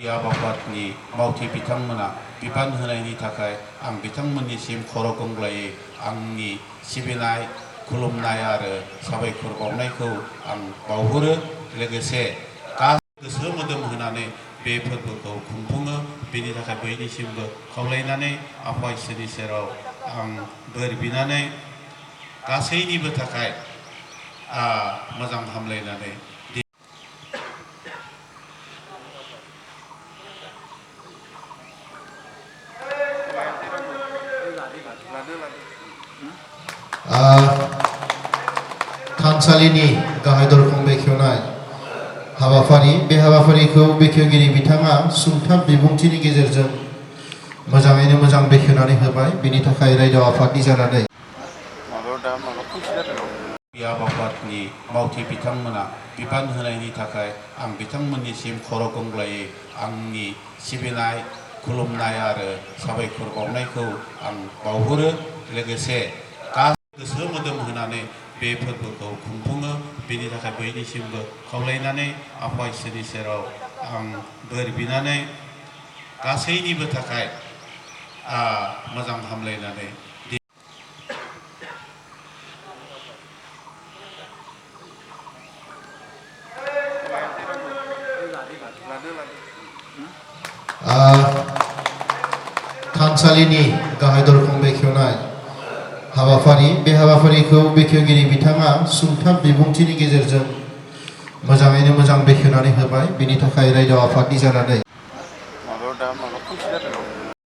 आबादनि मावथि बिथांमोना बिबान होनायनि थाखाय आं बिथांमोननिसिम खर' गंग्लायै आंनि सिबिनाय खुलुमनाय आरो साबायखर बावनायखौ आं बावहरो। लोगोसे गोसो मोदोम होनानै बे फोरबोखौ खुंफुङो। बेनि थाखाय बयनिसिमबो खावलायनानै आफा इसोरनि सेराव आं बोर बिनानै गासैनिबो थाखाय मोजां हामलायनानै थानसालिनि गाहाय दरखं बेखेवनाय हाबाफारि बे हाबाफारिखौ बेखेवगिरि बिथाङा सुंथाब बिबुंथिनि गेजेरजों मोजाङैनो मोजां बेखेवनानै होबाय। बेनि थाखाय रायजो आफादनि जानानै आबादनि मावथि बिथांमोना बिबान होनायनि थाखाय आं बिथांमोननिसिम खर' गंग्लायै आंनि सिबिनाय खुलुमनाय आरो साबायखर बावनायखौ आं बावहरो। लोगोसे गोसो मोदोम होनानै बे फोरबोखौ खुंफुङो। बेनि थाखाय बयनिसिमबो खावलायनानै आफा इसोरनि सेराव आं बोर बिनानै गासैनिबो थाखाय मोजां हामलायनानै थानसालिनि गाहाय दरखं बेखेवनाय हाबाफारि बे हाबाफारिखौ बेखेवगिरि बिथाङा सुंथाब बिबुंथिनि गेजेरजों मोजाङैनो मोजां बेखेवनानै होबाय। बेनि थाखाय रायजो आफादनि जानानै